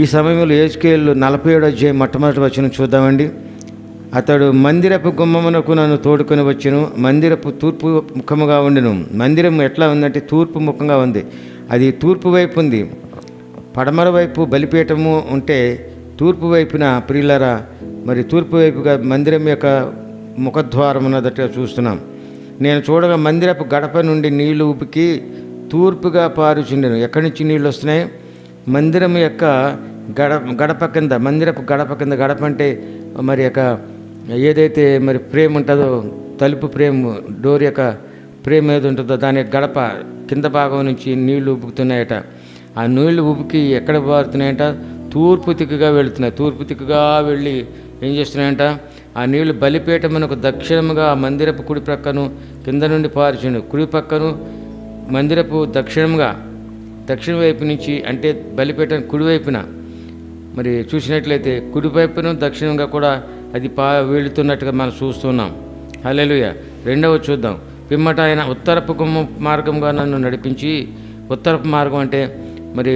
ఈ సమయంలో యెహెజ్కేలు 47వ అధ్యాయం మొట్టమొదటి వచనం చూద్దామండి. అతడు మందిరపు గుమ్మమునకు నన్ను తోడుకొని వచ్చెను. మందిరపు తూర్పు ముఖముగా ఉండెను. మందిరం ఎట్లా ఉందంటే తూర్పు ముఖంగా ఉంది. అది తూర్పు వైపు ఉంది. పడమర వైపు బలిపీఠము ఉంటే తూర్పు వైపున ప్రియులరా మరి తూర్పు వైపుగా మందిరం యొక్క ముఖద్వారం ఉన్నదట్టుగా చూస్తున్నాం. నేను చూడగా మందిరపు గడప నుండి నీళ్లు ఉపికి తూర్పుగా పారుచుండెను. ఎక్కడి నుంచి నీళ్ళు వస్తున్నాయి? మందిరం యొక్క గడప కింద, మందిరపు గడప కింద. గడప అంటే మరి యొక్క ఏదైతే మరి ఫ్రేమ్ ఉంటుందో, తలుపు ఫ్రేమ్, డోర్ యొక్క ఫ్రేమ్ ఏది ఉంటుందో దాని గడప కింద భాగం నుంచి నీళ్లు ఉబుకుతున్నాయట. ఆ నీళ్లు ఉబుకి ఎక్కడ పారుతున్నాయంట? తూర్పు దిక్కుగా వెళుతున్నాయి. తూర్పు దిక్కుగా వెళ్ళి ఏం చేస్తున్నాయంట? ఆ నీళ్లు బలిపీఠమునకు దక్షిణముగా మందిరపు కుడి ప్రక్కను కింద నుండి పారుచుండు. కుడి పక్కను మందిరపు దక్షిణంగా, దక్షిణ వైపు నుంచి అంటే బలిపీఠం కుడివైపున మరి చూసినట్లయితే కుడివైపును దక్షిణంగా కూడా అది వెళుతున్నట్టుగా మనం చూస్తున్నాం. హల్లెలూయా. రెండవ చూద్దాం. పిమ్మట ఆయన ఉత్తరపు గుమ్మ మార్గంగా నన్ను నడిపించి, ఉత్తరపు మార్గం అంటే మరి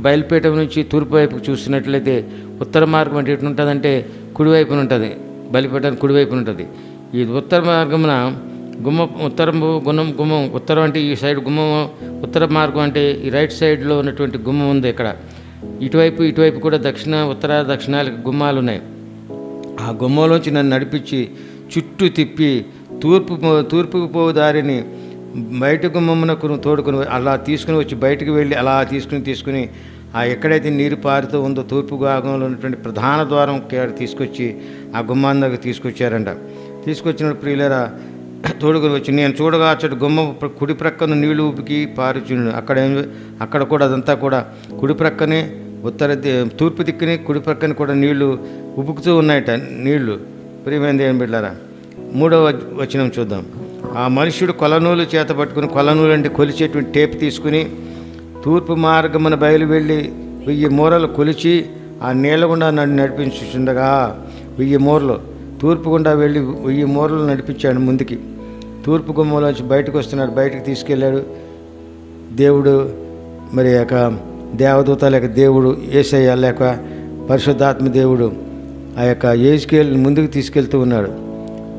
బయలుపీఠం నుంచి తూర్పు వైపుకు చూస్తున్నట్లయితే ఉత్తర మార్గం అంటే ఎటు ఉంటుందంటే కుడివైపున ఉంటుంది. బలిపీఠానికి కుడివైపున ఉంటుంది. ఈ ఉత్తర మార్గమున గుమ్మం ఉత్తరం అంటే ఈ సైడ్ గుమ్మం, ఉత్తర మార్గం అంటే ఈ రైట్ సైడ్లో ఉన్నటువంటి గుమ్మం ఉంది. ఇక్కడ ఇటువైపు కూడా దక్షిణ ఉత్తర దక్షిణాలకు గుమ్మాలు ఉన్నాయి. ఆ గుమ్మంలోంచి నన్ను నడిపించి చుట్టూ తిప్పి తూర్పుకు పోవు దారిని బయట గుమ్మమునకు తోడుకుని అలా తీసుకుని వచ్చి బయటకు వెళ్ళి అలా తీసుకుని ఆ ఎక్కడైతే నీరు పారుతూ ఉందో తూర్పు భాగంలో ఉన్నటువంటి ప్రధాన ద్వారం తీసుకొచ్చి ఆ గుమ్మాన్ దగ్గర తీసుకొచ్చారంట. తీసుకొచ్చినప్పుడు ప్రియులరా తోడుకొని వచ్చి నేను చూడగా అచ్చటి గుమ్మ కుడి ప్రక్కన నీళ్లు ఉబికి పారుచుండు. అక్కడ కూడా అదంతా కూడా కుడి ప్రక్కనే తూర్పు దిక్కుని కుడి ప్రక్కన కూడా నీళ్లు ఉబుకుతూ ఉన్నాయట. నీళ్లు ప్రియమైన దేవుని బిడ్డలారా, 3వ వచనం చూద్దాం. ఆ మనుష్యుడు కొలనూలు చేత పట్టుకుని, కొలనూలు అంటే కొలిచేటువంటి టేప్ తీసుకుని తూర్పు మార్గమున బయలు వెళ్ళి 1000 మూరలు కొలిచి ఆ నీళ్ళ గుండా నన్ను నడిపించుండగా 1000 మూరలు తూర్పు గుండా వెళ్ళి 1000 మూరలు నడిపించాడు ముందుకి. తూర్పు గుమ్మలోంచి బయటకు వస్తున్నాడు. బయటకు తీసుకెళ్ళాడు దేవుడు. మరి యొక్క దేవదూత లేక దేవుడు యేసయ్య లేక పరిశుద్ధాత్మ దేవుడు ఆ యొక్క యెహెజ్కేలుని ముందుకు తీసుకెళ్తూ ఉన్నాడు.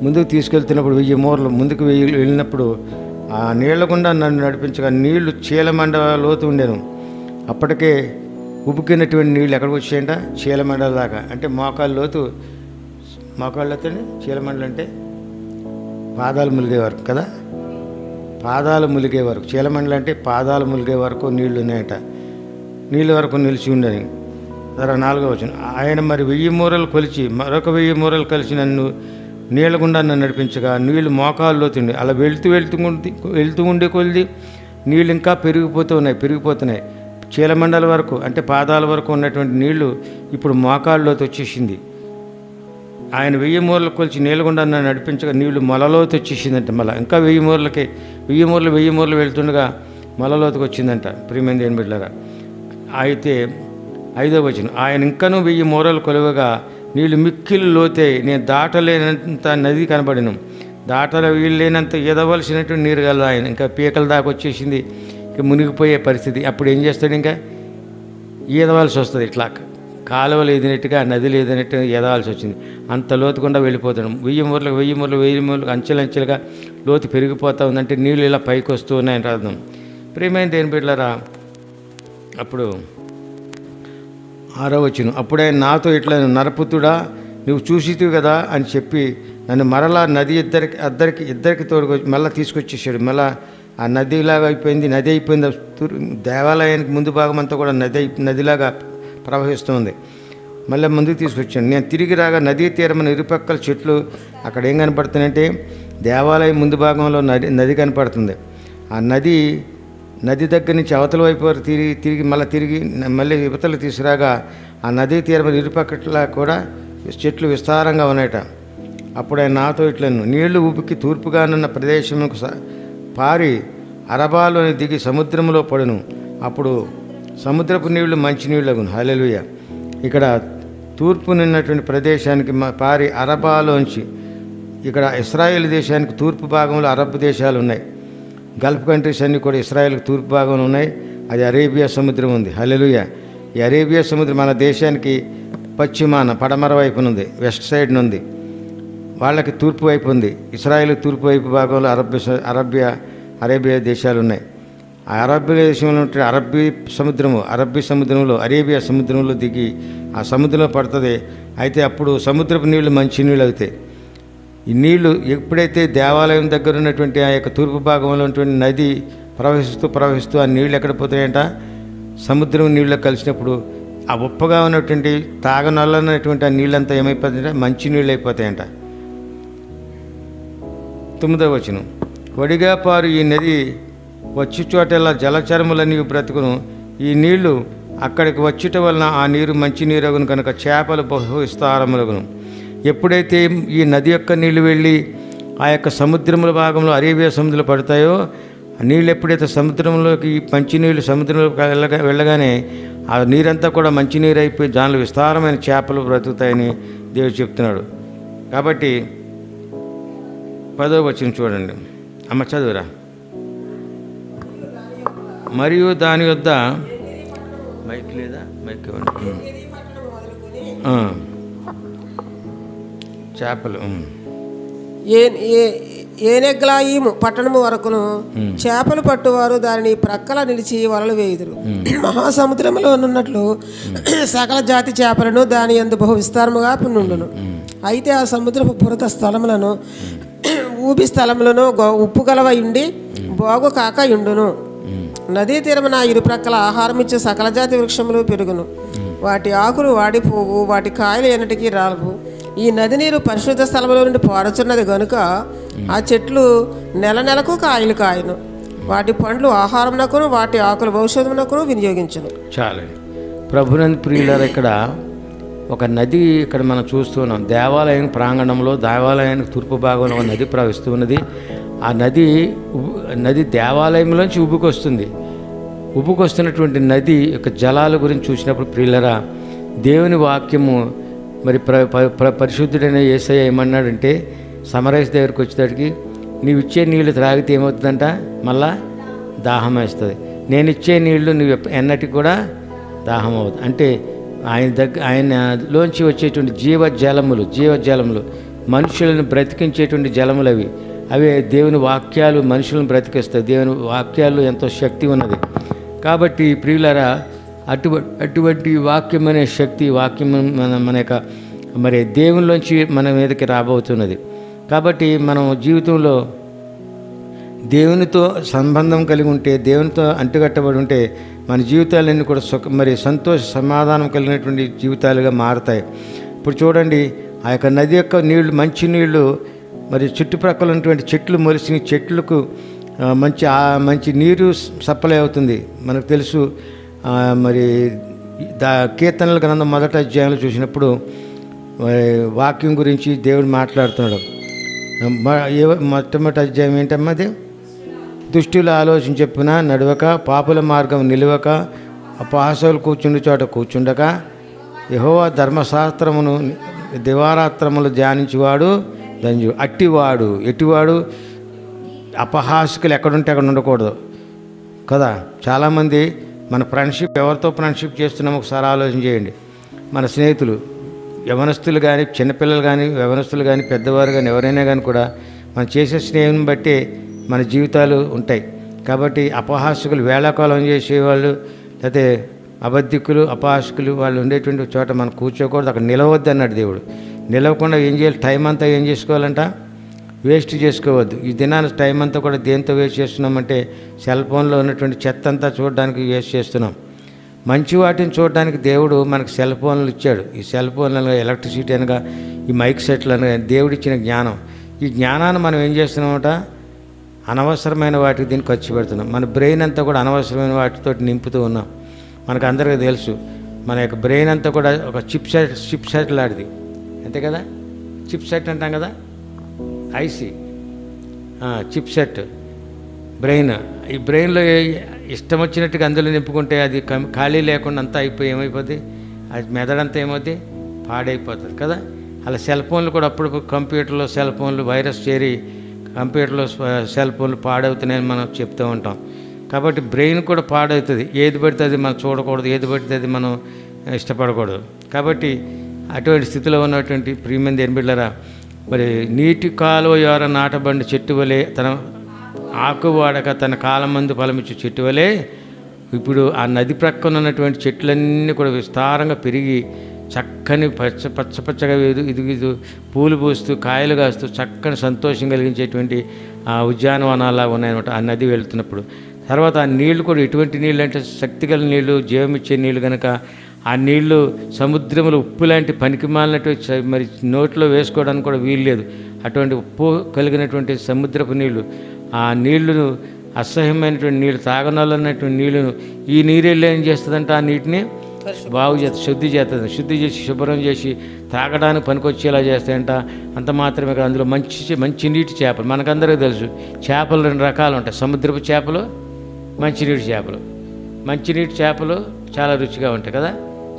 ముందుకు తీసుకెళ్తున్నప్పుడు 1000 మూరలు ముందుకు వెళ్ళినప్పుడు ఆ నీళ్ల గుండా నన్ను నడిపించగా నీళ్లు చీలమండ లోతు ఉండేను. అప్పటికే ఉబుకినటువంటి నీళ్ళు ఎక్కడికి వచ్చాయంట? చీలమండల దాకా. అంటే మోకాళ్ళ లోతు. మోకాళ్ళ లోతు చీలమండలు అంటే పాదాలు ములిగే వరకు కదా, పాదాలు ములిగే వరకు. చీలమండలు అంటే పాదాలు ములిగే వరకు నీళ్లు ఉన్నాయట. నీళ్ళ వరకు నిలిచి ఉండని. 4వ వచనం. ఆయన మరి 1000 మూరలు కొలిచి మరొక 1000 మూరలు కలిసి నన్ను నీళ్ళ గుండా నన్ను నడిపించగా నీళ్లు మోకాల్లో తిండి. అలా వెళ్తూ ఉండే కొలిది నీళ్ళు ఇంకా పెరిగిపోతున్నాయి. చీలమండల వరకు అంటే పాదాల వరకు ఉన్నటువంటి నీళ్లు ఇప్పుడు మోకాళ్ళలోకి వచ్చేసింది. ఆయన 1000 మూరలు కొలిచి నీళ్ళ గుండా నన్ను నడిపించగా నీళ్లు మొలలోకి వచ్చేసిందంట. మళ్ళీ ఇంకా 1000 మూరలు వెళ్తుండగా మొలలోకి వచ్చిందంట. ప్రియమైన దేవుని బిడ్డలారా, అయితే 5వ వచనం. ఆయన ఇంకనూ 1000 మూరలు కొలువగా నీళ్ళు మిక్కిలు లోతే నేను దాటలేనంత నది కనబడిను. వీళ్ళేనంత ఎదవలసినటువంటి నీరు కలదు. ఆయన ఇంకా పీకల దాకా వచ్చేసింది. ఇంకా మునిగిపోయే పరిస్థితి. అప్పుడు ఏం చేస్తాడు? ఇంకా ఈదవలసి వస్తుంది. ఇట్లా కాలువలు ఎదినట్టుగా నది లేదన్నట్టుగా ఎదవాల్సి వచ్చింది. అంత లోతుకుండా వెళ్ళిపోతాడు. 1000 మూరలు అంచెలంచెలుగా లోతు పెరిగిపోతూ ఉందంటే నీళ్ళు ఇలా పైకి వస్తూ ఉన్నాయని అర్థం. ప్రియమైన దేని బిడ్డలారా, అప్పుడు 6వ వచనం. అప్పుడే నాతో ఇట్లా నరపుతుడా నువ్వు చూసితివి కదా అని చెప్పి నన్ను మరలా నది ఇద్దరికి తోడుకొచ్చి మళ్ళీ తీసుకొచ్చేసాడు. మళ్ళీ ఆ నదిలాగా అయిపోయింది. నది అయిపోయింది. దేవాలయానికి ముందు భాగం అంతా కూడా నదిలాగా ప్రవహిస్తుంది. మళ్ళీ ముందుకు తీసుకొచ్చాను. నేను తిరిగి రాగా నదీ తీరమైన ఇరుపక్కల చెట్లు అక్కడ ఏం కనపడుతున్నాయంటే దేవాలయం ముందు భాగంలో నది కనపడుతుంది. ఆ నది దగ్గర నుంచి అవతల వైపు వరకు మళ్ళీ యువతలు తీసుకురాగా ఆ నదీ తీరమైన ఇరుపక్కల కూడా చెట్లు విస్తారంగా ఉన్నాయట. అప్పుడు ఆయన నాతో ఇట్లను నీళ్లు ఉబికి తూర్పుగానున్న ప్రదేశముకు పారి అరబాలోని దిగి సముద్రంలో పడును. అప్పుడు సముద్రపు నీళ్లు మంచినీళ్ళగును. హల్లెలూయా. ఇక్కడ తూర్పు నిన్నటువంటి ప్రదేశానికి పారి అరబాలోంచి, ఇక్కడ ఇశ్రాయేల్ దేశానికి తూర్పు భాగంలో అరబ్ దేశాలు ఉన్నాయి. గల్ఫ్ కంట్రీస్ అన్నీ కూడా ఇశ్రాయేల్కి తూర్పు భాగంలో ఉన్నాయి. అది అరేబియా సముద్రం ఉంది. హల్లెలూయా. ఈ అరేబియా సముద్రం మన దేశానికి పశ్చిమాన పడమర వైపున ఉంది, వెస్ట్ సైడ్ ఉంది. వాళ్ళకి తూర్పు వైపు ఉంది. ఇస్రాయేల్ తూర్పు వైపు భాగంలో అరేబియా దేశాలు ఉన్నాయి. ఆ అరేబియా దేశంలో ఉంటే అరబ్బీ సముద్రంలో అరేబియా సముద్రంలో దిగి ఆ సముద్రంలో పడుతుంది. అయితే అప్పుడు సముద్రపు నీళ్లు మంచి నీళ్ళు అవుతాయి. ఈ నీళ్లు ఎప్పుడైతే దేవాలయం దగ్గర ఉన్నటువంటి ఆ యొక్క తూర్పు భాగంలో ఉన్నటువంటి నది ప్రవహిస్తూ ఆ నీళ్ళు ఎక్కడ పోతాయంట, సముద్రం నీళ్ళు కలిసినప్పుడు ఆ ఉప్పగా ఉన్నటువంటి తాగనొల్లనటువంటి ఆ నీళ్ళంతా ఏమైపోతాయంటే మంచి నీళ్ళు అయిపోతాయంట. 9వ వచనం, వడిగా పారు ఈ నది వచ్చి చోటెల్లా జలచరములన్నీ బ్రతుకును. ఈ నీళ్లు అక్కడికి వచ్చుట వలన ఆ నీరు మంచి నీరగును కనుక చేపలు బహు విస్తారములగును. ఎప్పుడైతే ఈ నది యొక్క నీళ్లు వెళ్ళి ఆ యొక్క సముద్రముల భాగంలో అరేబియా సముద్రంలో పడతాయో, ఆ నీళ్ళు ఎప్పుడైతే సముద్రంలోకి మంచినీళ్ళు సముద్రంలోకి వెళ్ళగానే ఆ నీరంతా కూడా మంచినీరు అయిపోయి దానిలో విస్తారమైన చేపలు బ్రతుకుతాయని దేవుడు చెప్తున్నాడు. కాబట్టి 10వ వచనం చూడండి. అమ్మ చదువురా. మరియు దాని యొద్ద మైక్ లేదా, మైక్ ఇవ్వండి. చేపలు ఏనెగ్లాయిము పట్టణము వరకును చేపలు పట్టువారు దానిని ప్రక్కల నిలిచి వలలు వేయుదురు. మహాసముద్రంలో ఉన్నట్లు సకల జాతి చేపలను దాని యందు బహు విస్తారముగా నుండును. అయితే ఆ సముద్రపు పురత స్థలములను ఊబి స్థలములను ఉప్పు గలవయుండి బాగు కాక యుండును. నదీ తీరమున ఇరు ప్రక్కల ఆహారం ఇచ్చే సకల జాతి వృక్షములు పెరుగును. వాటి ఆకులు వాడిపోవు, వాటి కాయలు ఎన్నటికీ రాలవు. ఈ నది నీరు పరిశుద్ధ స్థలంలో నుండి పారుచున్నది గనుక ఆ చెట్లు నెలకు కాయలు కాయను. వాటి పండ్లు ఆహారమునకును వాటి ఆకులు ఔషధమునకును వినియోగించును. చాలండి. ప్రభునందు ప్రియులారా, ఇక్కడ ఒక నది ఇక్కడ మనం చూస్తున్నాం. దేవాలయం ప్రాంగణంలో దేవాలయానికి తూర్పు భాగంలో ఒక నది ప్రవహిస్తూ ఉన్నది. ఆ నది దేవాలయంలోంచి ఉబ్బుకొస్తున్నటువంటి నది యొక్క జలాల గురించి చూసినప్పుడు ప్రియులరా, దేవుని వాక్యము మరి పరిశుద్ధుడైన యేసయ్య ఏమన్నాడంటే, సమరస్ దగ్గరికి వచ్చేటడికి నీవు ఇచ్చే నీళ్లు త్రాగితే ఏమవుతుందంట, మళ్ళా దాహం వేస్తుంది. నేను ఇచ్చే నీళ్లు నువ్వు ఎన్నటికి కూడా దాహం అవుతుంది. అంటే ఆయనలోంచి వచ్చేటువంటి జీవజలములు మనుషులను బ్రతికించేటువంటి జలములు అవే దేవుని వాక్యాలు మనుషులను బ్రతికిస్తాయి. దేవుని వాక్యాలు ఎంతో శక్తి ఉన్నది. కాబట్టి ప్రియులారా, అటువంటి వాక్యం అనే శక్తి, వాక్యం మన యొక్క మరి దేవునిలోంచి మన మీదకి రాబోతున్నది. కాబట్టి మనం జీవితంలో దేవునితో సంబంధం కలిగి ఉంటే, దేవునితో అంటుకట్టబడి ఉంటే మన జీవితాలన్నీ కూడా సంతోష సమాధానం కలిగినటువంటి జీవితాలుగా మారుతాయి. ఇప్పుడు చూడండి, ఆ యొక్క నది యొక్క నీళ్లు మంచి నీళ్లు మరి చుట్టుప్రక్కల ఉన్నటువంటి చెట్లు మొలిసిన చెట్లకు మంచి నీరు సప్లై అవుతుంది. మనకు తెలుసు. మరి కీర్తనల గ్రంథం 1వ అధ్యాయంలో చూసినప్పుడు వాక్యం గురించి దేవుడు మాట్లాడుతున్నాడు. మొట్టమొదటి అధ్యాయం ఏంటమ్మా అది? దుష్టుల ఆలోచన చెప్పున నడవక, పాపుల మార్గం నిలవక, అపహాసకులు కూర్చుండు చోట కూర్చుండక, యెహోవా ధర్మశాస్త్రమును దివారాత్రములు ధ్యానించేవాడు ధన్యుడు. ఎట్టివాడు అపహాసకులు ఎక్కడుంటే అక్కడ ఉండకూడదు కదా. చాలామంది మన ఎవరితో ఫ్రెండ్షిప్ చేస్తున్నామో ఒకసారి ఆలోచన చేయండి. మన స్నేహితులు, యవనస్తులు కానీ, చిన్నపిల్లలు కానీ, యవనస్తులు కానీ, పెద్దవారు కానీ, ఎవరైనా కానీ కూడా మనం చేసే స్నేహం బట్టి మన జీవితాలు ఉంటాయి. కాబట్టి అపహాసకులు, వేళాకాలం చేసేవాళ్ళు, లేకపోతే అబద్ధికులు, అపహాసకులు వాళ్ళు ఉండేటువంటి చోట మనం కూర్చోకూడదు. అక్కడ నిలవద్దు అన్నాడు దేవుడు. నిలవకుండా ఏం చేయాలి? టైం అంతా ఏం చేసుకోవాలంట? వేస్ట్ చేసుకోవద్దు. ఈ దినాన్ని టైం అంతా కూడా దేంతో వేస్ట్ చేస్తున్నామంటే, సెల్ ఫోన్లో ఉన్నటువంటి చెత్త అంతా చూడడానికి వేస్ట్ చేస్తున్నాం. మంచి వాటిని చూడడానికి దేవుడు మనకు సెల్ ఫోన్లు ఇచ్చాడు. ఈ సెల్ ఫోన్లు అనగా, ఎలక్ట్రిసిటీ అనగా, ఈ మైక్ సెట్లు అనగా దేవుడిచ్చిన జ్ఞానం. ఈ జ్ఞానాన్ని మనం ఏం చేస్తున్నామట? అనవసరమైన వాటికి దీన్ని ఖర్చు పెడుతున్నాం. మన బ్రెయిన్ అంతా కూడా అనవసరమైన వాటితో నింపుతూ ఉన్నాం. మనకు అందరికీ తెలుసు, మన యొక్క బ్రెయిన్ అంతా కూడా ఒక చిప్ సెట్ లాంటిది, అంతే కదా. చిప్ సెట్ అంటాం కదా, ఐసి చిప్ సెట్ బ్రెయిన్. ఈ బ్రెయిన్లో ఇష్టం వచ్చినట్టుగా అందులో నింపుకుంటే అది ఖాళీ లేకుండా అంతా అయిపోయి ఏమైపోద్ది? అది మెదడంతా ఏమవుద్ది? పాడైపోతుంది కదా. అలా సెల్ ఫోన్లు కూడా అప్పుడు కంప్యూటర్లో సెల్ ఫోన్లు వైరస్ చేరి కంప్యూటర్లో సెల్ ఫోన్లు పాడవుతున్నాయని మనం చెప్తూ ఉంటాం. కాబట్టి బ్రెయిన్ కూడా పాడవుతుంది. ఏది పడితే అది మనం చూడకూడదు, ఏది పడితే అది మనం ఇష్టపడకూడదు. కాబట్టి అటువంటి స్థితిలో ఉన్నటువంటి ప్రియమైన దేవుని బిడ్డలారా, మరి నీటి కాలువ యొర నాటబడిన చెట్టు వలె, తన ఆకు వాడక తన కాలం మందు ఫలమిచ్చు చెట్టు వలె, ఇప్పుడు ఆ నది ప్రక్కన ఉన్నటువంటి చెట్లన్నీ కూడా విస్తారంగా పెరిగి చక్కని పచ్చగా ఇదిగిదు పూలు పూస్తూ కాయలు కాస్తూ చక్కని సంతోషం కలిగించేటువంటి ఆ ఉద్యానవనాలా ఉన్నాయన్నమాట ఆ నది వెళుతున్నప్పుడు. తర్వాత ఆ నీళ్లు కూడా ఎటువంటి నీళ్ళు అంటే శక్తిగల నీళ్లు, జీవమిచ్చే నీళ్ళు కనుక ఆ నీళ్లు సముద్రంలో ఉప్పు లాంటి పనికిమాలినటువంటి మరి నోట్లో వేసుకోవడానికి కూడా వీలు లేదు. అటువంటి ఉప్పు కలిగినటువంటి సముద్రపు నీళ్లు, ఆ నీళ్లను అసహ్యమైనటువంటి నీళ్ళు, తాగనోళ్ళన్నటువంటి నీళ్ళను ఈ నీరెళ్ళి ఏం చేస్తుందంటే ఆ నీటిని బాగు చేస్తుంది, శుద్ధి చేసి శుభ్రం చేసి తాగడానికి పనికొచ్చేలా చేస్తాయంట. అంత మాత్రమే కాదు, అందులో మంచి నీటి చేపలు, మనకందరికీ తెలుసు చేపలు 2 రకాలు ఉంటాయి. సముద్రపు చేపలు, మంచినీటి చేపలు. మంచినీటి చేపలు చాలా రుచిగా ఉంటాయి కదా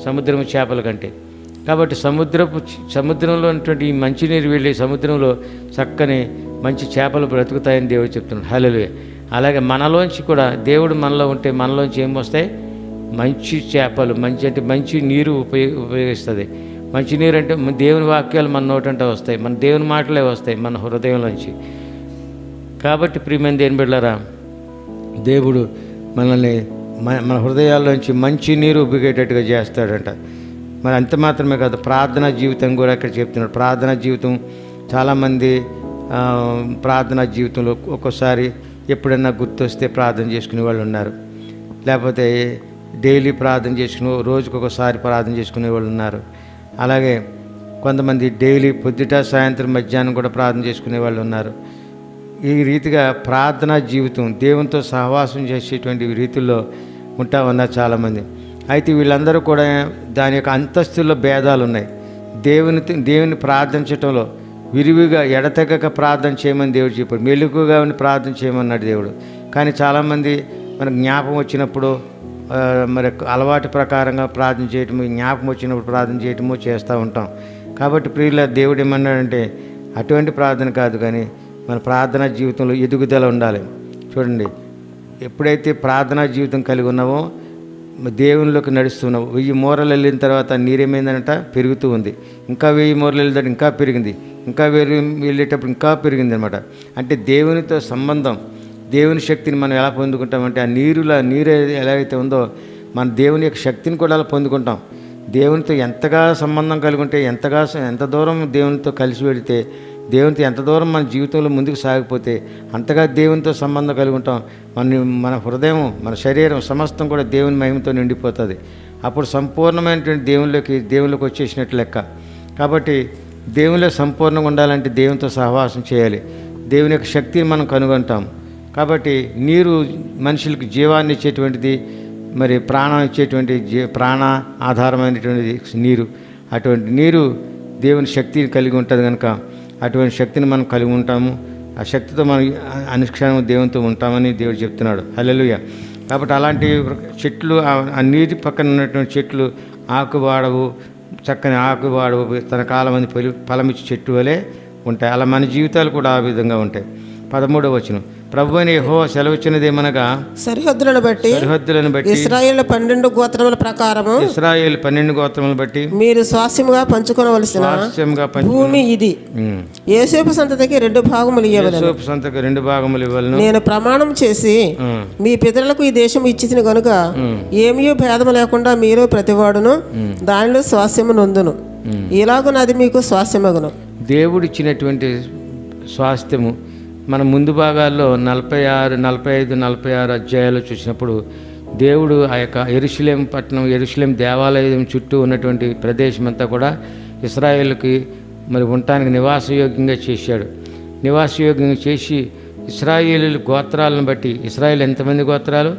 సముద్రపు చేపల కంటే. కాబట్టి సముద్రంలో ఉన్నటువంటి ఈ మంచినీరు వెళ్ళి సముద్రంలో చక్కని మంచి చేపలు బ్రతుకుతాయని దేవుడు చెప్తున్నాడు. హల్లెలూయా. అలాగే మనలోంచి కూడా దేవుడు మనలో ఉంటే మనలోంచి ఏం వస్తాయి? మంచి చేపలు, మంచి నీరు ఉపయోగిస్తుంది. మంచి నీరు అంటే దేవుని వాక్యాలు మన నోటంటే వస్తాయి, మన దేవుని మాటలే వస్తాయి మన హృదయంలోంచి. కాబట్టి ప్రియమైన దేవుని బిడ్డలారా, దేవుడు మనల్ని మన హృదయాల్లోంచి మంచి నీరు ఉబ్బిగేటట్టుగా చేస్తాడంట. మరి అంత మాత్రమే కాదు, ప్రార్థనా జీవితం కూడా ఇక్కడ చెప్తున్నాడు. ప్రార్థనా జీవితం చాలామంది ప్రార్థనా జీవితంలో ఒక్కోసారి ఎప్పుడన్నా గుర్తొస్తే ప్రార్థన చేసుకునే వాళ్ళు ఉన్నారు, లేకపోతే డైలీ ప్రార్థన చేసుకుని రోజుకొకసారి ప్రార్థన చేసుకునే వాళ్ళు ఉన్నారు. అలాగే కొంతమంది డైలీ పొద్దుట సాయంత్రం మధ్యాహ్నం కూడా ప్రార్థన చేసుకునే వాళ్ళు ఉన్నారు. ఈ రీతిగా ప్రార్థనా జీవితం దేవునితో సహవాసం చేసేటువంటి రీతుల్లో ఉంటా ఉన్నారు చాలామంది. అయితే వీళ్ళందరూ కూడా దాని యొక్క అంతస్తుల్లో భేదాలు ఉన్నాయి. దేవుని ప్రార్థించటంలో విరివిగా ఎడతెగక ప్రార్థన చేయమని దేవుడు చెప్పాడు, మెలుగుగా ప్రార్థన చేయమన్నాడు దేవుడు. కానీ చాలామంది మనకు జ్ఞాపకం వచ్చినప్పుడు మరి అలవాటు ప్రకారంగా ప్రార్థన చేయటము, జ్ఞాపకం వచ్చినప్పుడు ప్రార్థన చేయటము చేస్తూ ఉంటాం. కాబట్టి ప్రియుల దేవుడు ఏమన్నాడంటే అటువంటి ప్రార్థన కాదు, కానీ మన ప్రార్థనా జీవితంలో ఎదుగుదల ఉండాలి. చూడండి, ఎప్పుడైతే ప్రార్థనా జీవితం కలిగి ఉన్నావో దేవునిలోకి నడుస్తున్నావు. 1000 మూరలు వెళ్ళిన తర్వాత నీరేమైందనట పెరుగుతూ ఉంది. ఇంకా 1000 మూరలు వెళ్ళినట్టు ఇంకా పెరిగింది, ఇంకా వెళ్ళేటప్పుడు ఇంకా పెరిగింది అనమాట. అంటే దేవునితో సంబంధం, దేవుని శక్తిని మనం ఎలా పొందుకుంటామంటే ఆ నీరు ఎలాగైతే ఉందో మన దేవుని యొక్క శక్తిని కూడా అలా పొందుకుంటాం. దేవునితో ఎంతగా సంబంధం కలిగి ఉంటే, ఎంత దూరం దేవునితో కలిసి వెళితే, దేవునితో ఎంత దూరం మన జీవితంలో ముందుకు సాగిపోతే అంతగా దేవునితో సంబంధం కలిగి ఉంటాం. మన హృదయం, మన శరీరం సమస్తం కూడా దేవుని మహిమతో నిండిపోతుంది. అప్పుడు సంపూర్ణమైనటువంటి దేవునిలోకి వచ్చేసినట్టు లెక్క. కాబట్టి దేవునిలో సంపూర్ణంగా ఉండాలంటే దేవునితో సహవాసం చేయాలి. దేవుని యొక్క శక్తిని మనం కనుగొంటాం. కాబట్టి నీరు మనుషులకు జీవాన్ని ఇచ్చేటువంటిది, మరి ప్రాణం ఇచ్చేటువంటి ప్రాణ ఆధారమైనటువంటిది నీరు. అటువంటి నీరు దేవుని శక్తిని కలిగి ఉంటుంది కనుక అటువంటి శక్తిని మనం కలిగి ఉంటాము. ఆ శక్తితో మనం అనుక్షణం దేవునితో ఉంటామని దేవుడు చెప్తున్నాడు. హల్లెలూయా. కాబట్టి అలాంటి చెట్లు, ఆ నీటి పక్కన ఉన్నటువంటి చెట్లు ఆకువాడవు, చక్కని ఆకువాడవు, తన కాలం మంది ఫలమిచ్చి చెట్టు వలె ఉంటాయి. అలా మన జీవితాలు కూడా ఆ విధంగా ఉంటాయి. 13వ వచనం, ప్రభువైన యెహోవా సెలవిచ్చినదేమనగా సరిహద్దులను బట్టి ఇశ్రాయేలు 12 గోత్రముల ప్రకారము బట్టి మీరు స్వాస్యముగా పంచుకొనవలసిన భూమి ఇది. యోసేపు సంతతికి 2 భాగములు ఇవ్వవలెను. నేను ప్రమాణం చేసి మీ పితరులకు ఈ దేశం ఇచ్చితిని గనుక ఏమీ భేదము లేకుండా మీరు ప్రతివాడును దానిలో స్వాస్యము నొందును. ఇలాగున అది మీకు స్వాస్యమగును. దేవుడిచ్చినటువంటి స్వాస్థ్యము మన ముందు భాగాల్లో 45, 46 అధ్యాయాలు చూసినప్పుడు దేవుడు ఆ యొక్క యెరూషలేము పట్టణం, యెరూషలేము దేవాలయం చుట్టూ ఉన్నటువంటి ప్రదేశం అంతా కూడా ఇశ్రాయేలుకి మరి ఉండటానికి నివాసయోగ్యంగా చేశాడు. నివాసయోగ్యంగా చేసి ఇశ్రాయేలు గోత్రాలను బట్టి, ఇశ్రాయేలు ఎంతమంది గోత్రాలు?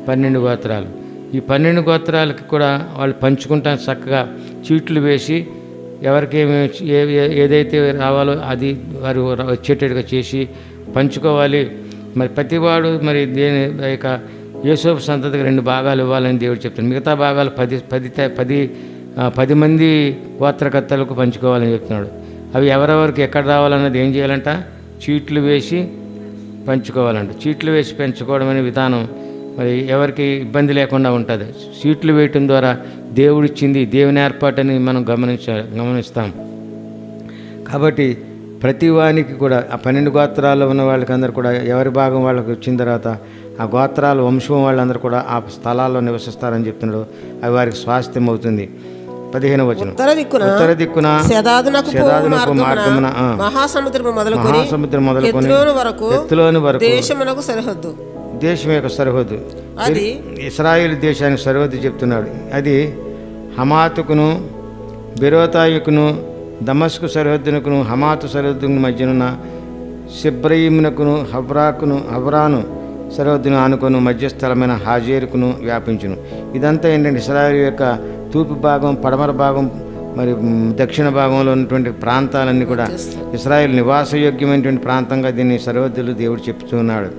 12 గోత్రాలు. ఈ 12 గోత్రాలకి కూడా వాళ్ళు పంచుకుంటానికి చక్కగా చీట్లు వేసి ఎవరికి ఏదైతే రావాలో అది వారు వచ్చేటట్టుగా చేసి పంచుకోవాలి. మరి ప్రతివాడు మరి దేని యొక్క యోసేపు సంతతికి 2 భాగాలు ఇవ్వాలని దేవుడు చెప్తున్నాడు. మిగతా భాగాలు 10 మంది గోత్రకర్తలకు పంచుకోవాలని చెప్తున్నాడు. అవి ఎవరెవరికి ఎక్కడ రావాలన్నది ఏం చేయాలంట? చీట్లు వేసి పంచుకోవాలంట. చీట్లు వేసి పంచుకోవడం అనే విధానం మరి ఎవరికి ఇబ్బంది లేకుండా ఉంటుంది. సీట్లు వేయటం ద్వారా దేవుడిచ్చింది, దేవుని ఏర్పాటని మనం గమనిస్తాం. కాబట్టి ప్రతి వానికి కూడా ఆ 12 గోత్రాల్లో ఉన్న వాళ్ళకందరూ కూడా ఎవరి భాగం వాళ్ళకి వచ్చిన తర్వాత ఆ గోత్రాల వంశం వాళ్ళందరూ కూడా ఆ స్థలాల్లో నివసిస్తారని చెప్తున్నాడు. అవి వారికి స్వాస్థ్యం అవుతుంది. 15వ వచనం, ఉత్తర దిక్కున శదాదునకు మార్గమున మహాసముద్రము మొదలుకొని ఎత్తులోని వరకు దేశమునకు సరిహద్దు, దేశం యొక్క సరిహద్దు, అది ఇశ్రాయేలు దేశానికి సరిహద్దు చెప్తున్నాడు. అది హమాతుకును బెరోతాయుకును దమస్కు సరిహద్దునకును హమాతు సరిహద్దుకు మధ్యనున్న సిబ్రయీమునకును హబ్రాను సరిహద్దును ఆనుకొను మధ్యస్థలమైన హాజేరుకును వ్యాపించును. ఇదంతా ఏంటంటే ఇశ్రాయేలు యొక్క తూర్పు భాగం, పడమర భాగం, మరి దక్షిణ భాగంలో ఉన్నటువంటి ప్రాంతాలన్నీ కూడా ఇశ్రాయేలు నివాసయోగ్యమైనటువంటి ప్రాంతంగా దీన్ని సరిహద్దులు దేవుడు చెప్తున్నాడు.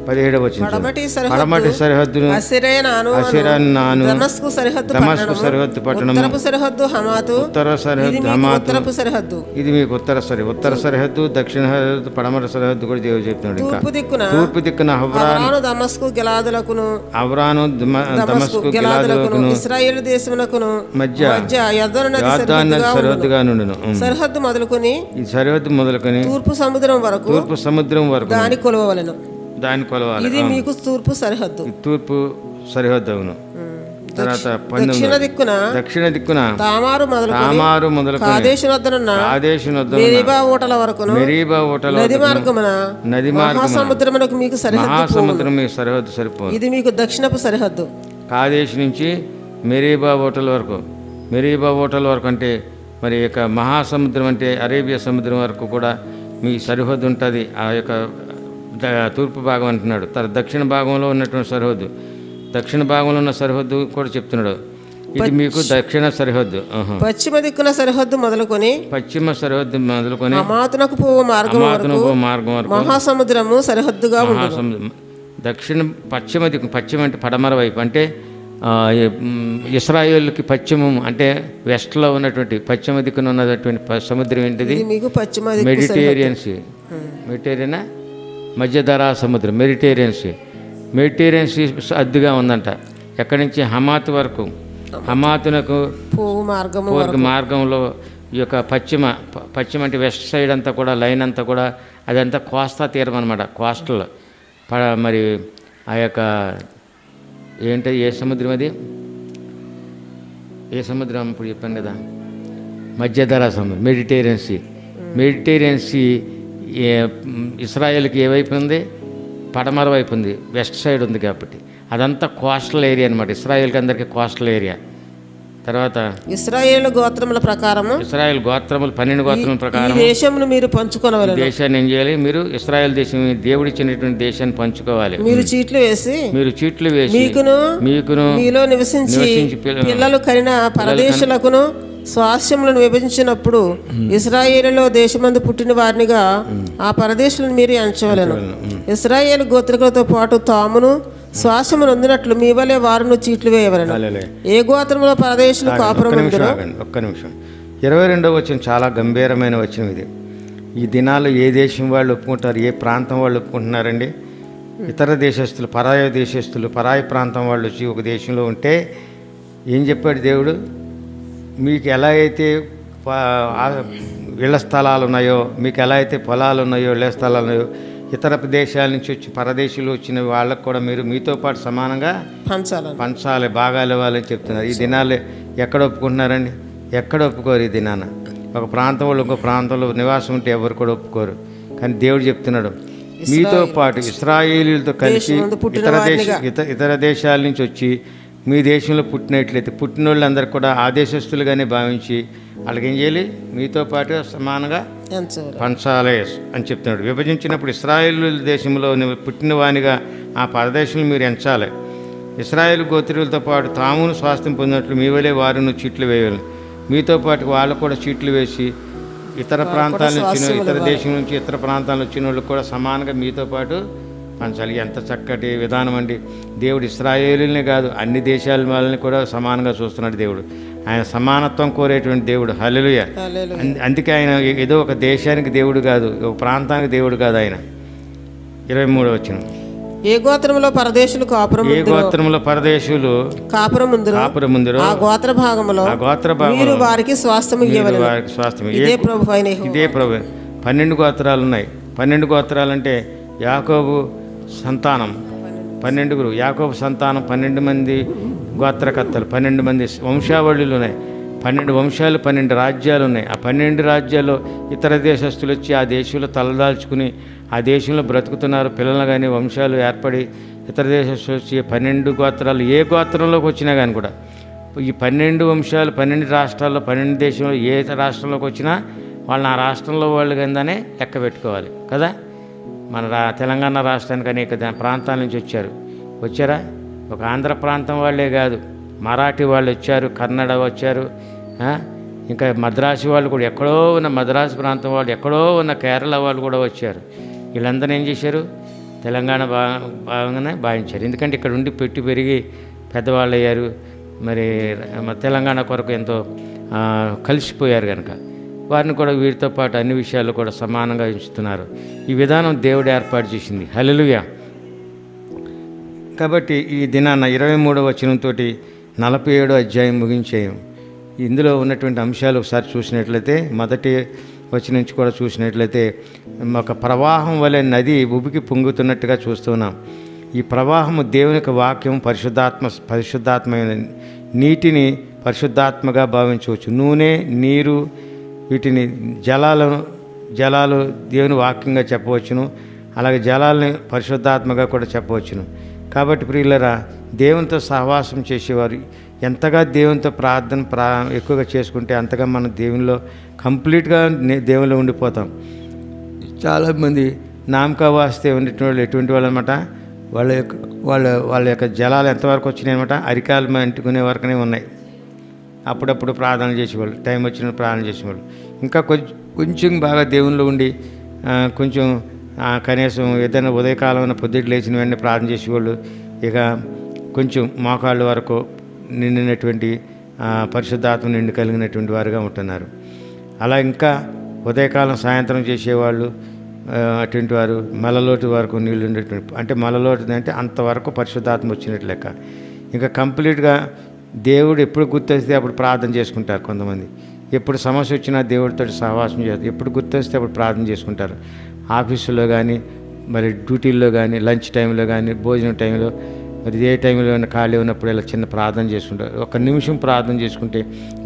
17వ వచనం, పడమటి సరిహద్దును దమస్కు సరిహద్దు పట్టణం, ఉత్తర సరిహద్దు హమాతు, ఇది మీకు ఉత్తర సరిహద్దు, దక్షిణ సరిహద్దు, పడమర సరిహద్దు కూడా దేవుడు చెప్తున్నాడు. ఇంకా తూర్పు దిక్కున హబ్రాను దమస్కు గిలాదులకును ఇశ్రాయేలు దేశమునకును మధ్య యొర్దాను నది సరిహద్దుగా నుండును. సరిహద్దు మొదలుకొని తూర్పు సముద్రం వరకు దాని కొలవవలెను, దాన్ని కొలవాలి. ఇది మీకు తూర్పు సరిహద్దు, అవును. తర్వాత దక్షిణ దిక్కున తామారు మొదలు కాదేశు వద్దనున్న మెరీబా ఊటల వరకు నది మార్గమున మహాసముద్రమునకు మీకు సరిహద్దు సరిపోదు. ఇది మీకు దక్షిణపు సరిహద్దు. కాదేశు నుంచి మెరీబా ఊటల వరకు అంటే మరి యొక్క మహాసముద్రం అంటే అరేబియా సముద్రం వరకు కూడా మీ సరిహద్దు ఉంటుంది. ఆ యొక్క తూర్పు భాగం అంటున్నాడు. దక్షిణ భాగంలో ఉన్నటువంటి సరిహద్దు, దక్షిణ భాగంలో ఉన్న సరిహద్దు కూడా చెప్తున్నాడు. ఇది మీకు దక్షిణ సరిహద్దు. పశ్చిమ దిక్కున సరిహద్దు మొదలుకొని హమాతునకు పోవు మార్గం వరకు మహాసముద్రము సరిహద్దుగా ఉంటుంది. దక్షిణ పశ్చిమ దిక్కు, పశ్చిమ అంటే పడమర వైపు, అంటే ఇశ్రాయేలుకి పశ్చిమం అంటే వెస్ట్లో ఉన్నటువంటి పశ్చిమ దిక్కున ఉన్నటువంటి సముద్రం ఏంటిది? మెడిటేరియనా మధ్యధరా సముద్రం, మెడిటేరియన్ సీ అద్దుగా ఉందంట. ఎక్కడి నుంచి హమాత్ వరకు, హమాతునకు మార్గంలో ఈ యొక్క పశ్చిమ అంటే వెస్ట్ సైడ్ అంతా కూడా లైన్ అంతా కూడా అదంతా కోస్తా తీరం అనమాట. కోస్టల్ మరి ఆ యొక్క ఏ సముద్రం అది? ఏ సముద్రం ఇప్పుడు చెప్పాను కదా, మధ్యధరా సముద్రం, మెడిటేరియన్ సీ ఇశ్రాయేల్కి ఏ వైపు ఉంది? పడమర వైపు ఉంది, వెస్ట్ సైడ్ ఉంది. కాబట్టి అదంతా కోస్టల్ ఏరియా అనమాట. ఇశ్రాయేల్కి అందరికీ కోస్టల్ ఏరియా. తర్వాత ఇశ్రాయేలు గోత్రముల ప్రకారం, ఇశ్రాయేల్ గోత్రములు 12 గోత్రముల ప్రకారం దేశంను మీరు పంచుకోవాలి. దేశాన్ని ఏం చేయాలి? మీరు ఇశ్రాయేల్ దేశం, దేవుడు ఇచ్చినటువంటి దేశాన్ని పంచుకోవాలి. మీరు చీట్లు వేసి మీకును మీలో నివసించి పిల్లలు కనిన పరదేశులకును స్వాస్థ్యములను విభజించినప్పుడు ఇశ్రాయేలులో దేశమందు పుట్టిన వారినిగా ఆ పరదేశులను మీరు ఎంచవలెను. ఇశ్రాయేలు గోత్రికులతో పాటు తామును స్వాస్థ్యమును పొందినట్లు మీ వలె వారును చీట్లు వేయవలెను. ఏ గోత్రంలో పరదేశులు కాపురం ఉందరో. ఒక్క నిమిషం, 22వ వచనం చాలా గంభీరమైన వచనం ఇది. ఈ దినాల్లో ఏ దేశం వాళ్ళు ఒప్పుకుంటారు? ఏ ప్రాంతం వాళ్ళు ఒప్పుకుంటున్నారండి? ఇతర దేశస్తులు, పరాయి ప్రాంతం వాళ్ళు వచ్చి ఒక దేశంలో ఉంటే ఏం చెప్పాడు దేవుడు? మీకు ఎలా అయితే ఇళ్ల స్థలాలు ఉన్నాయో, మీకు ఎలా అయితే పొలాలు ఉన్నాయో, ఇళ్ల స్థలాలు ఉన్నాయో, ఇతర దేశాల నుంచి వచ్చి పరదేశీయులు వచ్చిన వాళ్ళకు కూడా మీరు మీతో పాటు సమానంగా పంచాలి, భాగాలు ఇవ్వాలని చెప్తున్నారు. ఈ దినాలు ఎక్కడ ఒప్పుకుంటున్నారండి? ఎక్కడ ఒప్పుకోరు. ఈ దినాన ఒక ప్రాంతం వాళ్ళు ఇంకో ప్రాంతంలో నివాసం ఉంటే ఎవరు కూడా ఒప్పుకోరు. కానీ దేవుడు చెప్తున్నాడు, మీతో పాటు ఇశ్రాయేలీలతో కలిసి ఇతర దేశాల నుంచి వచ్చి మీ దేశంలో పుట్టినట్లయితే పుట్టిన వాళ్ళందరూ కూడా ఆ దేశస్తులుగానే భావించి వాళ్ళకి ఏం చేయాలి? మీతో పాటు సమానంగా పంచాలి అని చెప్తున్నాడు. విభజించినప్పుడు ఇశ్రాయేలు దేశంలో పుట్టిన వానిగా ఆ పరదేశంలో మీరు ఎంచాలి. ఇశ్రాయేలు గోత్రీయులతో పాటు తామును స్వాస్థ్యం పొందినట్లు మీ వలె వారును చీట్లు వేయాలి. మీతో పాటు వాళ్ళు కూడా చీట్లు వేసి ఇతర ప్రాంతాల నుంచి, ఇతర దేశం నుంచి, ఇతర ప్రాంతాల వచ్చిన వాళ్ళకి కూడా సమానంగా మీతో పాటు పంచాలి. ఎంత చక్కటి విధానం అండి! దేవుడు ఇశ్రాయేలునే కాదు అన్ని దేశాల వాళ్ళని కూడా సమానంగా చూస్తున్నాడు దేవుడు. ఆయన సమానత్వం కోరేటువంటి దేవుడు. హల్లెలూయా. అందుకే ఆయన ఏదో ఒక దేశానికి దేవుడు కాదు, ఒక ప్రాంతానికి దేవుడు కాదు. ఆయన 23వ వచనం, ఏ గోత్రములో పరదేశులు కాపురం ఏ గోత్రంలో పరదేశులు కాపురముందురు ఆ గోత్ర భాగములో మీరు వారికి స్వాస్థ్యం ఇవ్వవలెను. వారికి స్వాస్థ్యం ఇదే ప్రభు అయిన యెహోవా. ఇదే ప్రభు. 12 గోత్రాలు ఉన్నాయి. 12 గోత్రాలు అంటే యాకోబు సంతానం 12. యాకోబు సంతానం 12 మంది గోత్రకర్తలు, 12 మంది వంశావళులు ఉన్నాయి. 12 వంశాలు, 12 రాజ్యాలు ఉన్నాయి. ఆ 12 రాజ్యాల్లో ఇతర దేశస్తులు వచ్చి ఆ దేశంలో తలదాల్చుకుని ఆ దేశంలో బ్రతుకుతున్నారు. పిల్లలు కానీ వంశాలు ఏర్పడి ఇతర దేశస్తులు వచ్చి 12 గోత్రాలు ఏ గోత్రంలోకి వచ్చినా కానీ కూడా ఈ 12 వంశాలు 12 రాష్ట్రాల్లో 12 దేశంలో ఏ రాష్ట్రంలోకి వచ్చినా వాళ్ళని ఆ రాష్ట్రంలో వాళ్ళు కిందనే లెక్క పెట్టుకోవాలి కదా. మన తెలంగాణ రాష్ట్రానికి అనేక ప్రాంతాల నుంచి వచ్చారా? ఒక ఆంధ్ర ప్రాంతం వాళ్ళే కాదు, మరాఠీ వాళ్ళు వచ్చారు, కన్నడ వచ్చారు, ఇంకా మద్రాసు వాళ్ళు కూడా ఎక్కడో ఉన్న మద్రాసు ప్రాంతం వాళ్ళు, ఎక్కడో ఉన్న కేరళ వాళ్ళు కూడా వచ్చారు. వీళ్ళందరూ ఏం చేశారు? తెలంగాణ భాగంగానే భావించారు. ఎందుకంటే ఇక్కడ ఉండి పెట్టి పెరిగి పెద్దవాళ్ళు అయ్యారు. మరి తెలంగాణ కొరకు ఎంతో కలిసిపోయారు కనుక వారిని కూడా వీరితో పాటు అన్ని విషయాలు కూడా సమానంగా ఉంచుతున్నారు. ఈ విధానం దేవుడు ఏర్పాటు చేసింది. హల్లెలూయా. కాబట్టి ఈ దినాన 23వ వచనంతో 47వ అధ్యాయం ముగించేయం. ఇందులో ఉన్నటువంటి అంశాలు ఒకసారి చూసినట్లయితే మొదటి వచనం నుంచి కూడా చూసినట్లయితే ఒక ప్రవాహం వలె నది ఉబికి పొంగుతున్నట్టుగా చూస్తున్నాం. ఈ ప్రవాహము దేవుని యొక్క వాక్యం పరిశుద్ధాత్మైన నీటిని పరిశుద్ధాత్మగా భావించవచ్చు. నూనె, నీరు, వీటిని జలాలు దేవుని వాక్యంగా చెప్పవచ్చును. అలాగే జలాలని పరిశుద్ధాత్మగా కూడా చెప్పవచ్చును. కాబట్టి ప్రియులరా, దేవునితో సహవాసం చేసేవారు ఎంతగా దేవునితో ప్రార్థన ఎక్కువగా చేసుకుంటే అంతగా మనం దేవునిలో కంప్లీట్గా దేవునిలో ఉండిపోతాం. చాలామంది నామకా వాస్తే ఉన్నటువంటి వాళ్ళు ఎటువంటి వాళ్ళు అనమాట, వాళ్ళ యొక్క జలాలు ఎంతవరకు వచ్చినాయి అనమాట, అరికాలు అంటుకునే వరకునే ఉన్నాయి. అప్పుడప్పుడు ప్రార్థన చేసేవాళ్ళు, టైం వచ్చినప్పుడు ప్రార్థన చేసేవాళ్ళు. ఇంకా కొంచెం బాగా దేవునిలో ఉండి కొంచెం కనీసం ఏదైనా ఉదయకాలం పొద్దుట లేచిన వెంటనే ప్రార్థన చేసేవాళ్ళు ఇక కొంచెం మోకాళ్ళ వరకు నిండినటువంటి పరిశుద్ధాత్మ నిండి కలిగినటువంటి వారుగా ఉంటున్నారు. అలా ఇంకా ఉదయకాలం సాయంత్రం చేసేవాళ్ళు అటువంటి వారు మలలోటు వరకు నీళ్ళు ఉండేటువంటి, అంటే మలలోటు అంటే అంతవరకు పరిశుద్ధాత్మ వచ్చినట్టు లెక్క. ఇంకా కంప్లీట్గా దేవుడు ఎప్పుడు గుర్తొస్తే అప్పుడు ప్రార్థన చేసుకుంటారు. కొంతమంది ఎప్పుడు సమస్య వచ్చినా దేవుడితో సహవాసం చేస్తారు. ఎప్పుడు గుర్తొస్తే అప్పుడు ప్రార్థన చేసుకుంటారు. ఆఫీసులో కానీ, మరి డ్యూటీల్లో కానీ, లంచ్ టైంలో కానీ, భోజనం టైంలో, మరి ఏ టైంలో ఖాళీ ఉన్నప్పుడు ఇలా చిన్న ప్రార్థన చేసుకుంటారు. 1 నిమిషం ప్రార్థన చేసుకుంటే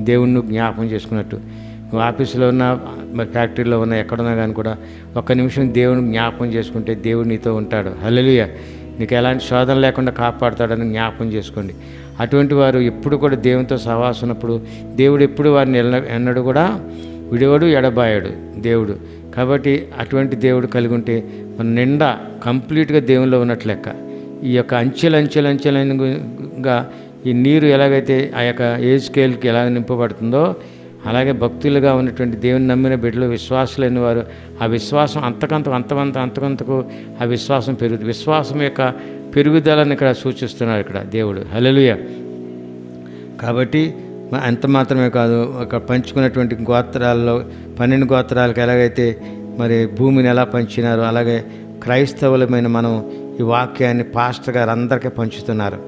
దేవుణ్ణి జ్ఞాపకం చేసుకున్నట్టు. నువ్వు ఆఫీసులో ఉన్న, మరి ఫ్యాక్టరీలో ఉన్న, ఎక్కడున్నా కానీ కూడా 1 నిమిషం దేవుని జ్ఞాపకం చేసుకుంటే దేవుడు నీతో ఉంటాడు. హల్లెలూయా. నీకు ఎలాంటి శోధన లేకుండా కాపాడుతాడని జ్ఞాపకం చేసుకోండి. అటువంటి వారు ఎప్పుడు కూడా దేవునితో సహవాసం ఉన్నప్పుడు దేవుడు ఎప్పుడు వారిని ఎన్నడూ కూడా విడివాడు, ఎడబాయాడు దేవుడు. కాబట్టి అటువంటి దేవుడు కలిగి ఉంటే మన నిండా కంప్లీట్గా దేవునిలో ఉన్నట్లు లెక్క. ఈ యొక్క అంచెలంచెలంగా ఈ నీరు ఎలాగైతే ఆ యొక్క ఏజ్ స్కేల్కి ఎలాగ నింపబడుతుందో అలాగే భక్తులుగా ఉన్నటువంటి దేవుని నమ్మిన బిడ్డలు, విశ్వాసులైన వారు ఆ విశ్వాసం అంతకంతకు ఆ విశ్వాసం పెరుగుతుంది. విశ్వాసం యొక్క పెరుగుదలని ఇక్కడ సూచిస్తున్నారు ఇక్కడ దేవుడు. హల్లెలూయా. కాబట్టి అంత మాత్రమే కాదు, అక్కడ పంచుకున్నటువంటి గోత్రాల్లో 12 గోత్రాలకు ఎలాగైతే మరి భూమిని ఎలా పంచినారో అలాగే క్రైస్తవులమైన మనం ఈ వాక్యాన్ని పాస్టర్ గారు అందరికీ పంచుతున్నారు.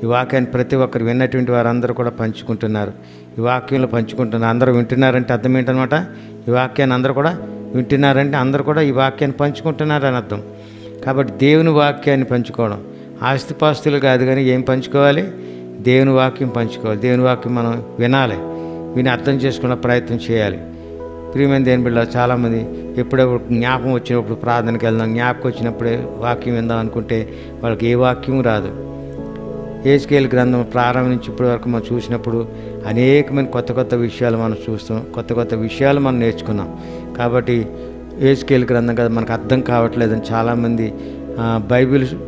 ఈ వాక్యాన్ని ప్రతి ఒక్కరు విన్నటువంటి వారందరూ కూడా పంచుకుంటున్నారు. ఈ వాక్యంలో పంచుకుంటున్నారు. అందరూ వింటున్నారంటే అర్థం ఏంటనమాట, ఈ వాక్యాన్ని అందరూ కూడా వింటున్నారంటే అందరూ కూడా ఈ వాక్యాన్ని పంచుకుంటున్నారని అర్థం. కాబట్టి దేవుని వాక్యాన్ని పంచుకోవడం, ఆస్తిపాస్తులు కాదు కానీ ఏం పంచుకోవాలి, దేవుని వాక్యం పంచుకోవాలి. దేవుని వాక్యం మనం వినాలి, విని అర్థం చేసుకునే ప్రయత్నం చేయాలి. ప్రియమైన దేవుని బిడ్డ, చాలామంది ఎప్పుడెప్పుడు జ్ఞాపకం వచ్చినప్పుడు ప్రార్థనకి వెళ్దాం, జ్ఞాపకం వచ్చినప్పుడే వాక్యం విందాం అనుకుంటే వాళ్ళకి ఏ వాక్యం రాదు. ఏజ్కేల్ గ్రంథం ప్రారంభం నుంచి ఇప్పటి వరకు మనం చూసినప్పుడు అనేకమైన కొత్త విషయాలు మనం చూస్తాం, కొత్త విషయాలు మనం నేర్చుకున్నాం. కాబట్టి ఏజ్కేల్ గ్రంథం కదా మనకు అర్థం కావట్లేదని చాలామంది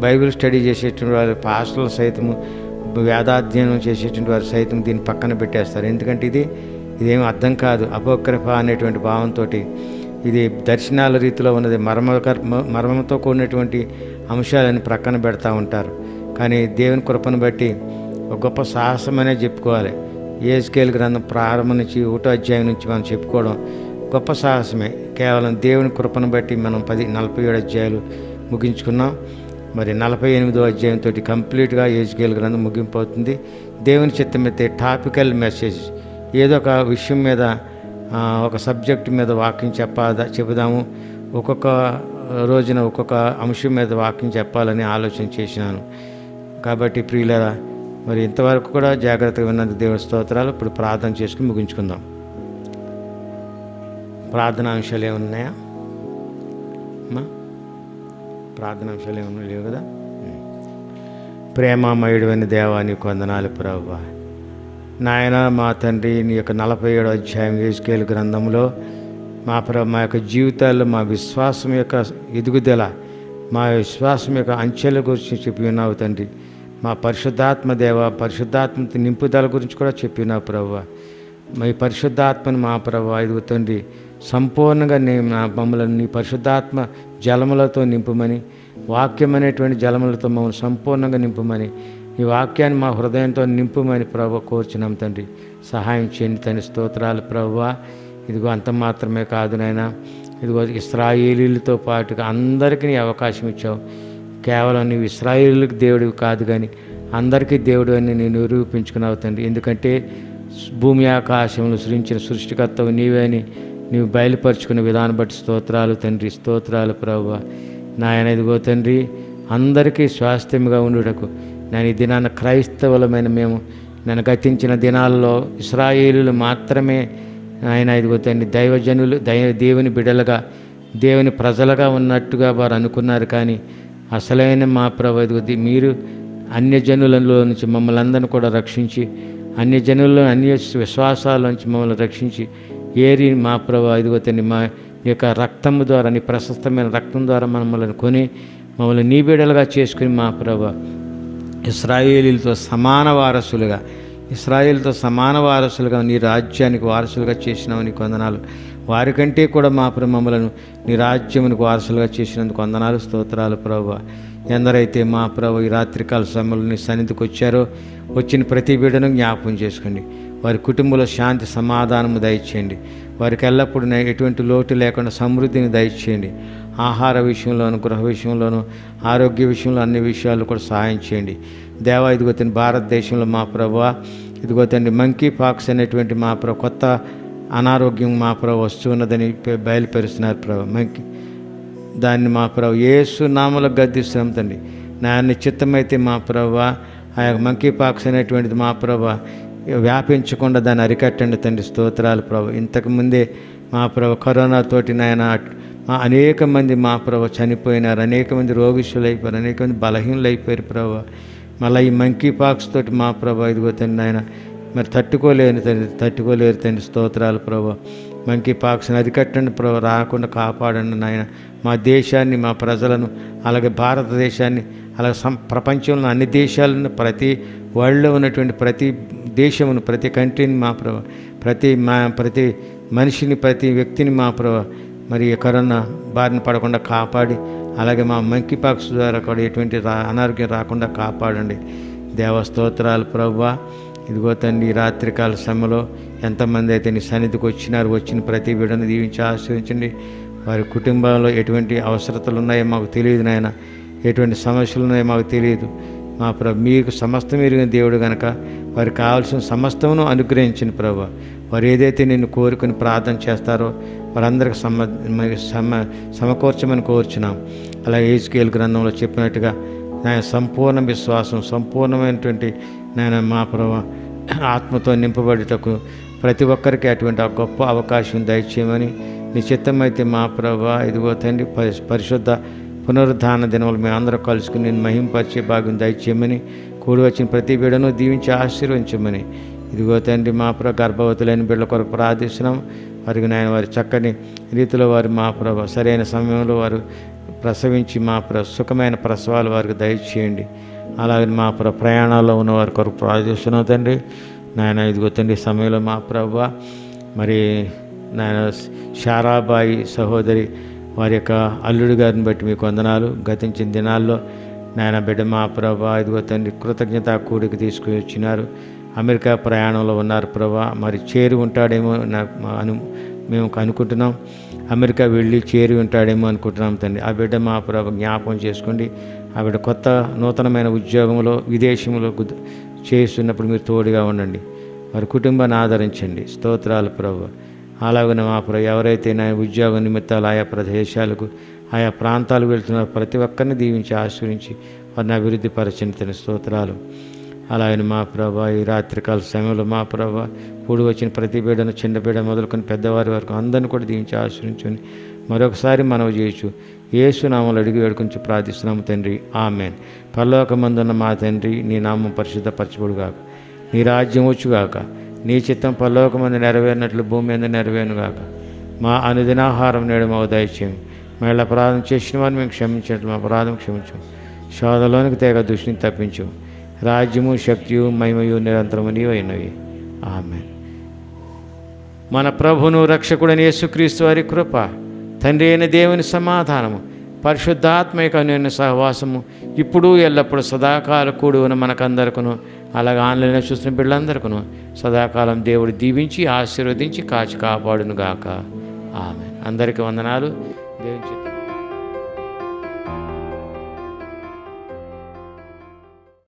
బైబిల్ స్టడీ చేసేటువంటి వారు, పాస్టర్లు సైతము, వేదాధ్యయనం చేసేటువంటి వారు సైతం దీన్ని పక్కన పెట్టేస్తారు. ఎందుకంటే ఇదేమీ అర్థం కాదు, అపోక్రిఫ అనేటువంటి భావంతో ఇది దర్శనాల రీతిలో ఉన్నది, మర్మంతో కూడినటువంటి అంశాలని ప్రక్కన పెడతా ఉంటారు. కానీ దేవుని కృపను బట్టి ఒక గొప్ప సాహసమనే చెప్పుకోవాలి. ఏజ్కేల్ గ్రంథం ప్రారంభం నుంచి 1వ అధ్యాయం నుంచి మనం చెప్పుకోవడం గొప్ప సాహసమే. కేవలం దేవుని కృపను బట్టి మనం 47 అధ్యాయాలు ముగించుకున్నాం. మరి 48వ అధ్యాయంతో కంప్లీట్గా యెహెజ్కేలు గ్రంథం ముగింపు అవుతుంది. దేవుని చిత్తమైతే టాపికల్ మెసేజ్, ఏదో ఒక విషయం మీద ఒక సబ్జెక్ట్ మీద వాక్యం చెప్పుదాము, ఒక్కొక్క రోజున ఒక్కొక్క అంశం మీద వాక్యం చెప్పాలని ఆలోచన చేసినాను. కాబట్టి ప్రియులారా, మరి ఇంతవరకు కూడా జాగ్రత్తగా విన్నందుకు దేవుని స్తోత్రాలు. ఇప్పుడు ప్రార్థన చేసుకుని ముగించుకుందాం. ప్రార్థన అంశాలు ఏమున్నాయా అమ్మా? ప్రార్థన అంశాలు ఏమన్నా లేవు కదా? ప్రేమామయుడైన దేవా, నీకు వందనాలు ప్రభువా. నాయన మా తండ్రి, నీ యొక్క 47వ అధ్యాయం యెహెజ్కేలు గ్రంథంలో మా యొక్క జీవితాల్లో మా విశ్వాసం యొక్క ఎదుగుదల, మా విశ్వాసం యొక్క అంచెల గురించి చెప్పి ఉన్నావు తండ్రి. మా పరిశుద్ధాత్మ దేవ, పరిశుద్ధాత్మ నింపుదల గురించి కూడా చెప్పినావు ప్రభువా. మీ పరిశుద్ధాత్మను మా ప్రభువా ఇదిగో తండ్రి సంపూర్ణంగా మమ్మల్ని నీ పరిశుద్ధాత్మ జలములతో నింపుమని, వాక్యం అనేటువంటి జలములతో మమ్మల్ని సంపూర్ణంగా నింపుమని, ఈ వాక్యాన్ని మా హృదయంతో నింపుమని ప్రభు కోరుచున్నాం తండ్రి. సహాయం చేయండి తండ్రి. స్తోత్రాలు ప్రభువా. ఇదిగో అంత మాత్రమే కాదు నాయనా, ఇదిగో ఇశ్రాయేలీలతో పాటుగా అందరికీ నీ అవకాశం ఇచ్చావు. కేవలం నీవు ఇశ్రాయేలీలకు దేవుడివి కాదు కానీ అందరికీ దేవుడు అని నేను నిరూపించుకున్నావు తండ్రి. ఎందుకంటే భూమి ఆకాశములు సృష్టించిన సృష్టికర్తవు నీవే అని నీవు బయలుపరుచుకునే విధానం బట్టి స్తోత్రాలు తండ్రి. స్తోత్రాలు ప్రభువా. నాయన ఇదిగో తండ్రి, అందరికీ స్వాస్థ్యంగా ఉండుటకు నేను ఈ దినాన క్రైస్తవులమైన మేము నేను గతించిన దినాల్లో ఇశ్రాయేలీలు మాత్రమే ఆయన ఇదిగో తండ్రి దైవజనులు దేవుని బిడ్డలుగా దేవుని ప్రజలుగా ఉన్నట్టుగా వారు అనుకున్నారు. కానీ అసలైన మా ప్రభు ఇదిగో మీరు అన్యజనులలో నుంచి మమ్మల్ని అందరిని కూడా రక్షించి, అన్యజనుల్లో అన్య విశ్వాసాల నుంచి మమ్మల్ని రక్షించి ఏరి మా ప్రభు ఇదిగో తండ్రి మా యొక్క రక్తము ద్వారా, నీ ప్రశస్తమైన రక్తం ద్వారా మమ్మల్ని కొని మమ్మల్ని నీ బిడ్డలుగా చేసుకుని మా ప్రభు ఇశ్రాయేలీలతో సమాన వారసులుగా నీ రాజ్యానికి వారసులుగా చేసినావు. నీ వందనాలు. వారికంటే కూడా మా మమ్మలను నీ రాజ్యమునికి వారసులుగా చేసినందుకు వందనాలు. స్తోత్రాలు ప్రభువా. ఎందరైతే మా ప్రభు ఈ రాత్రికాల సమయంలో నీ సన్నిధికి వచ్చారో వచ్చిన ప్రతి బిడ్డను జ్ఞాపకం చేసుకోండి. వారి కుటుంబంలో శాంతి సమాధానము దయచేయండి. వారికి ఎల్లప్పుడూ ఎటువంటి లోటు లేకుండా సమృద్ధిని దయచేయండి. ఆహార విషయంలోను, గృహ విషయంలోను, ఆరోగ్య విషయంలో అన్ని విషయాలు కూడా సహాయం చేయండి దేవా. ఇదిగో తండ్రి భారతదేశంలో మా ప్రభువా ఇదిగో తండ్రి మంకీ పాక్స్ అనేటువంటి మా ప్రభు కొత్త అనారోగ్యం మా ప్రభు వస్తున్నదని బయలుపరుస్తున్నారు ప్రభు. దాన్ని మా ప్రభు యేసు నామములో గద్దిస్తున్నాం తండ్రి. నా నిశ్చిత్తమైతే మా ప్రభువా ఆ యొక్క మంకీ పాక్స్ అనేటువంటిది మా ప్రభువా వ్యాపించకుండా దాన్ని అరికట్టండి తండ్రి. స్తోత్రాలు ప్రభు. ఇంతకుముందే మా ప్రభు కరోనాతోటి నాయన అనేక మంది మా ప్రభు చనిపోయినారు, అనేక మంది రోగిష్ఠులు అయిపోయారు, అనేక మంది బలహీనులు అయిపోయారు ప్రభు. మళ్ళీ ఈ మంకీ పాక్స్ తోటి మా ప్రభు ఇదిగో తండ్రి నాయన మరి తట్టుకోలేరు తండ్రి. స్తోత్రాలు ప్రభు. మంకీ పాక్స్ని అరికట్టండి ప్రభు, రాకుండా కాపాడండి నాయన. మా దేశాన్ని, మా ప్రజలను, అలాగే భారతదేశాన్ని, అలాగే ప్రపంచంలో అన్ని దేశాలను, ప్రతి వరల్డ్లో ఉన్నటువంటి ప్రతి దేశమును, ప్రతి కంట్రీని మా ప్రభు, ప్రతి మనిషిని, ప్రతి వ్యక్తిని మా ప్రభు మరి కరోనా బారిన పడకుండా కాపాడి, అలాగే మా మంకీ పాక్స్ ద్వారా కూడా ఎటువంటి అనారోగ్యం రాకుండా కాపాడండి దేవ. స్తోత్రాలు ప్రభువా. ఇదిగో తండ్రి రాత్రికాల సమయంలో ఎంతమంది అయితే నీ సన్నిధికి వచ్చిన ప్రతి బిడ్డను దీవించి ఆశీర్వదించండి. వారి కుటుంబంలో ఎటువంటి అవసరతలు ఉన్నాయో మాకు తెలియదు నాయన, ఎటువంటి సమస్యలు ఉన్నాయో మాకు తెలియదు మా ప్రభు. మీకు సమస్తం ఎరిగిన దేవుడు కనుక వారికి కావాల్సిన సమస్తమును అనుగ్రహించిన ప్రభు. వారు ఏదైతే నిన్ను కోరుకుని ప్రార్థన చేస్తారో వారందరికీ సమకూర్చమని కోరుచున్నాం. అలాగే యెహెజ్కేలు గ్రంథంలో చెప్పినట్టుగా నాయన సంపూర్ణ విశ్వాసం, సంపూర్ణమైనటువంటి నాయన మా ప్రభు ఆత్మతో నింపబడుటకు ప్రతి ఒక్కరికి అటువంటి గొప్ప అవకాశం దయచేయమని నీ చిత్తమైతే మా ప్రభు ఇదిగో తండ్రి పరిశుద్ధ పునరుద్ధాన దినములు మేము అందరూ కలుసుకుని నేను మహింపరిచే భాగ్యం దయచేయమని, కూడి వచ్చిన ప్రతి బిడ్డను దీవించి ఆశీర్వదించమని ఇదిగో తండ్రి మా ప్రభు గర్భవతులైన బిడ్డల కొరకు ప్రార్థిస్తున్నాం. వారికి నాయన వారి చక్కని రీతిలో వారు మా ప్రభు సరైన సమయంలో వారు ప్రసవించి మా సుఖమైన ప్రసవాలు వారికి దయచేయండి. అలాగే మా ప్రయాణాల్లో ఉన్న వారి కొరకు ప్రార్థిస్తున్నాం తండ్రి నాయన. ఇదిగో తండ్రి సమయంలో మా ప్రభు మరి నాయన శారాబాయి సహోదరి వారి యొక్క అల్లుడి గారిని బట్టి మీకు వందనాలు. గతించిన దినాల్లో నాయన బిడ్డ మా ప్రభు ఇదిగో తండ్రి కృతజ్ఞత కూడికి తీసుకుని వచ్చినారు. అమెరికా ప్రయాణంలో ఉన్నారు ప్రభా. మరి చేరి ఉంటాడేమో మేము అనుకుంటున్నాం. అమెరికా వెళ్ళి చేరి ఉంటాడేమో అనుకుంటున్నాం తండ్రి. ఆ బిడ్డ మా ప్రభు జ్ఞాపకం చేసుకోండి. ఆవిడ కొత్త నూతనమైన ఉద్యోగంలో విదేశంలో చేస్తున్నప్పుడు మీరు తోడుగా ఉండండి. వారి కుటుంబాన్ని ఆదరించండి. స్తోత్రాలు ప్రభువా. అలాగనే మా ప్రభు ఎవరైతే నా ఉద్యోగ నిమిత్తాలు ఆయా ప్రదేశాలకు ఆయా ప్రాంతాలకు వెళ్తున్నారు ప్రతి ఒక్కరిని దీవించి ఆశ్రయించి వారిని అభివృద్ధి పరచని స్తోత్రాలు. అలాగని మా ప్రభా ఈ రాత్రికాల సమయంలో మా ప్రభా కూడి వచ్చిన ప్రతి బిడ్డను చిన్న బిడ్డ మొదలుకొని పెద్దవారి వరకు అందరిని కూడా దీవించి ఆశ్రయించుని మరొకసారి మనవి చేయొచ్చు. యేసు నామములో అడిగి వేడుకొని ప్రార్థిస్తున్నాము తండ్రి, ఆమేన్. పరలోకమందున్న మా తండ్రి, నీ నామం పరిశుద్ధపరచబడుగాక, నీ రాజ్యం వచ్చుగాక, నీ చిత్తం పరలోకమందు నెరవేరినట్లు భూమి మీద నెరవేరుగాక. మా అనుదినాహారం నేడు మాకు దయచేయం. మళ్ళీ అపరాధం చేసిన వారిని మేము క్షమించినట్లు మా అపరాధం క్షమించు. శోధలోనికి తేగ దృష్టిని తప్పించు. రాజ్యము శక్తియు మహిమయు నిరంతరము నీవైనవి. ఆమేన్. మన ప్రభువును రక్షకుడైన యేసుక్రీస్తు వారి కృప, తండ్రి అయిన దేవుని సమాధానము, పరిశుద్ధాత్మక అన్యోన్య సహవాసము ఇప్పుడు ఎల్లప్పుడూ సదాకాలం కూడి ఉన్న మనకందరికను, అలాగే ఆన్లైన్లో చూస్తున్న బిడ్డలందరికను సదాకాలం దేవుడు దీవించి ఆశీర్వదించి కాచి కాపాడును గాక. ఆమేన్. అందరికీ వందనాలు. దేవుని